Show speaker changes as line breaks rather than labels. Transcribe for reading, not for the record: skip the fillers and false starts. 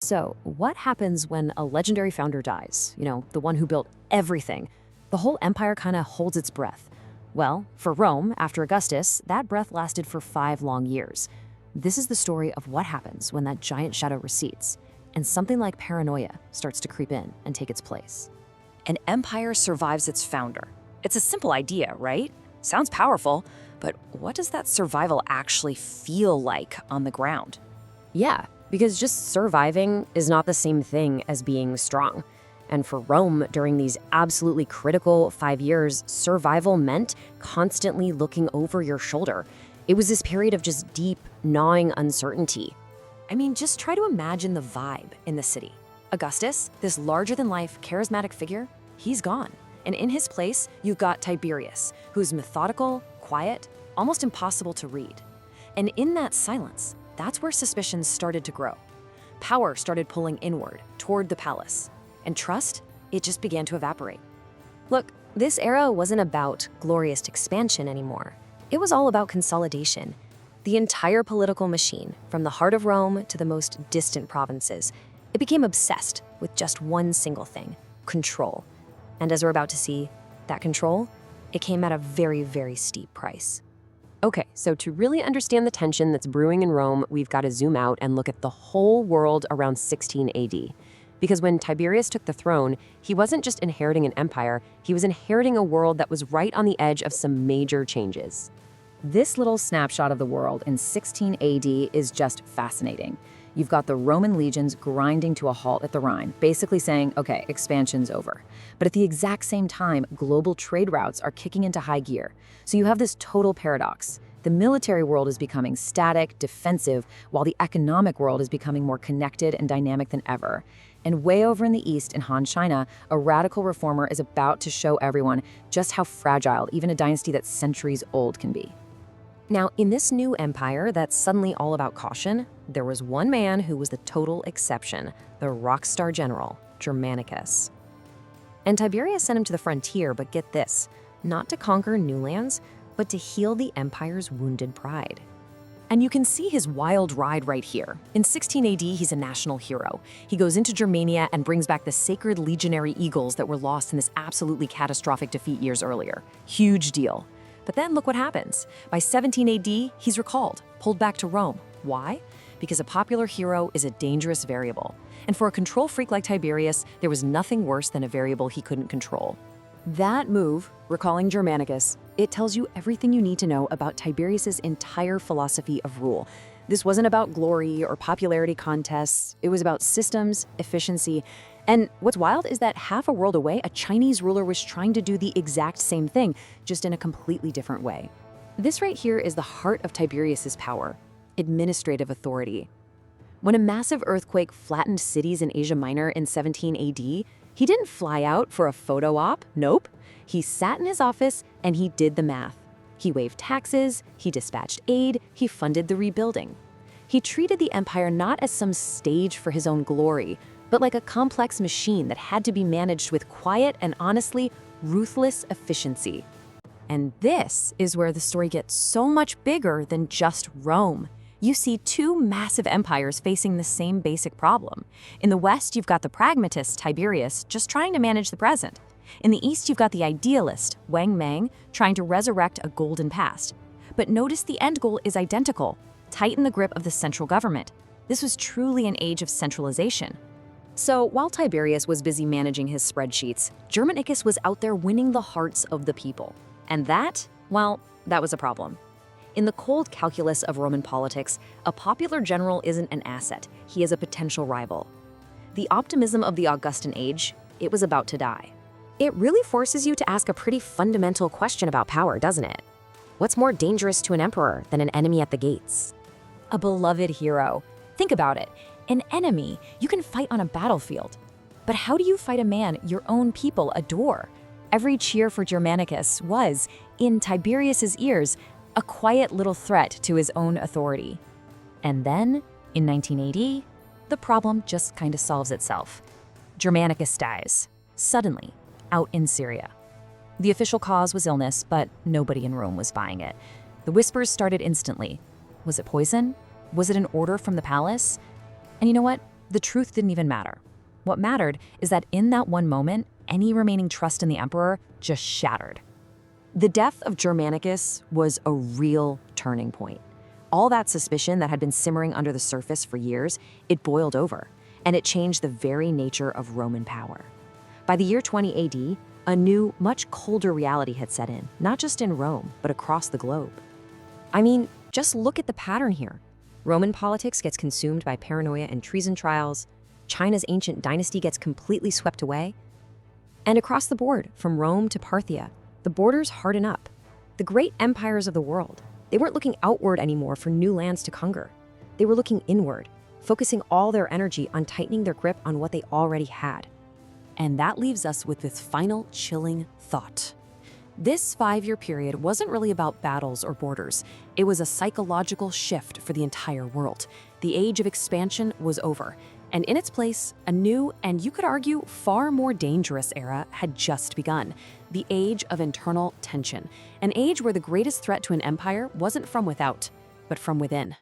So, what happens when a legendary founder dies? The one who built everything. The whole empire kind of holds its breath. Well, for Rome, after Augustus, that breath lasted for 5 long years. This is the story of what happens when that giant shadow recedes, and something like paranoia starts to creep in and take its place.
An empire survives its founder. It's a simple idea, right? Sounds powerful, but what does that survival actually feel like on the ground?
Yeah, because just surviving is not the same thing as being strong. And for Rome, during these absolutely critical 5 years, survival meant constantly looking over your shoulder. It was this period of just deep, gnawing uncertainty. I mean, just try to imagine the vibe in the city. Augustus, this larger-than-life, charismatic figure, he's gone. And in his place, you've got Tiberius, who's methodical, quiet, almost impossible to read. And in that silence, that's where suspicions started to grow. Power started pulling inward, toward the palace. And trust, it just began to evaporate. Look, this era wasn't about glorious expansion anymore. It was all about consolidation. The entire political machine, from the heart of Rome to the most distant provinces, it became obsessed with just one single thing: control. And as we're about to see, that control, it came at a very, very steep price. Okay, so to really understand the tension that's brewing in Rome, we've got to zoom out and look at the whole world around 16 AD. Because when Tiberius took the throne, he wasn't just inheriting an empire, he was inheriting a world that was right on the edge of some major changes.
This little snapshot of the world in 16 AD is just fascinating. You've got the Roman legions grinding to a halt at the Rhine, basically saying, okay, expansion's over. But at the exact same time, global trade routes are kicking into high gear. So you have this total paradox. The military world is becoming static, defensive, while the economic world is becoming more connected and dynamic than ever. And way over in the east, in Han China, a radical reformer is about to show everyone just how fragile even a dynasty that's centuries old can be.
Now, in this new empire that's suddenly all about caution, there was one man who was the total exception, the rock star general, Germanicus. And Tiberius sent him to the frontier, but get this, not to conquer new lands, but to heal the empire's wounded pride. And you can see his wild ride right here. In 16 AD, he's a national hero. He goes into Germania and brings back the sacred legionary eagles that were lost in this absolutely catastrophic defeat years earlier. Huge deal. But then look what happens. By 17 AD, he's recalled, pulled back to Rome. Why? Because a popular hero is a dangerous variable. And for a control freak like Tiberius, there was nothing worse than a variable he couldn't control. That move, recalling Germanicus, it tells you everything you need to know about Tiberius's entire philosophy of rule. This wasn't about glory or popularity contests. It was about systems, efficiency. And what's wild is that half a world away, a Chinese ruler was trying to do the exact same thing, just in a completely different way. This right here is the heart of Tiberius's power: administrative authority. When a massive earthquake flattened cities in Asia Minor in 17 AD, he didn't fly out for a photo op, nope. He sat in his office and he did the math. He waived taxes, he dispatched aid, he funded the rebuilding. He treated the empire not as some stage for his own glory, but like a complex machine that had to be managed with quiet and honestly ruthless efficiency. And this is where the story gets so much bigger than just Rome. You see two massive empires facing the same basic problem. In the West, you've got the pragmatist, Tiberius, just trying to manage the present. In the East, you've got the idealist, Wang Mang, trying to resurrect a golden past. But notice the end goal is identical: tighten the grip of the central government. This was truly an age of centralization. So while Tiberius was busy managing his spreadsheets, Germanicus was out there winning the hearts of the people. And that, well, that was a problem. In the cold calculus of Roman politics, a popular general isn't an asset, he is a potential rival. The optimism of the Augustan age, it was about to die. It really forces you to ask a pretty fundamental question about power, doesn't it? What's more dangerous to an emperor than an enemy at the gates? A beloved hero. Think about it. An enemy you can fight on a battlefield. But how do you fight a man your own people adore? Every cheer for Germanicus was, in Tiberius's ears, a quiet little threat to his own authority. And then, in 1980, the problem just kind of solves itself. Germanicus dies, suddenly, out in Syria. The official cause was illness, but nobody in Rome was buying it. The whispers started instantly. Was it poison? Was it an order from the palace? And you know what?
the truth didn't even matter. What mattered is that in that one moment, any remaining trust in the emperor just shattered.
The death of Germanicus was a real turning point. All that suspicion that had been simmering under the surface for years, it boiled over, and it changed the very nature of Roman power. By the year 20 AD, a new, much colder reality had set in, not just in Rome, but across the globe. I mean, just look at the pattern here. Roman politics gets consumed by paranoia and treason trials. China's ancient dynasty gets completely swept away. And across the board, from Rome to Parthia, the borders harden up. The great empires of the world, they weren't looking outward anymore for new lands to conquer. They were looking inward, focusing all their energy on tightening their grip on what they already had.
And that leaves us with this final chilling thought. This 5-year period wasn't really about battles or borders. It was a psychological shift for the entire world. The age of expansion was over, and in its place, a new, and you could argue, far more dangerous era had just begun. The age of internal tension, an age where the greatest threat to an empire wasn't from without, but from within.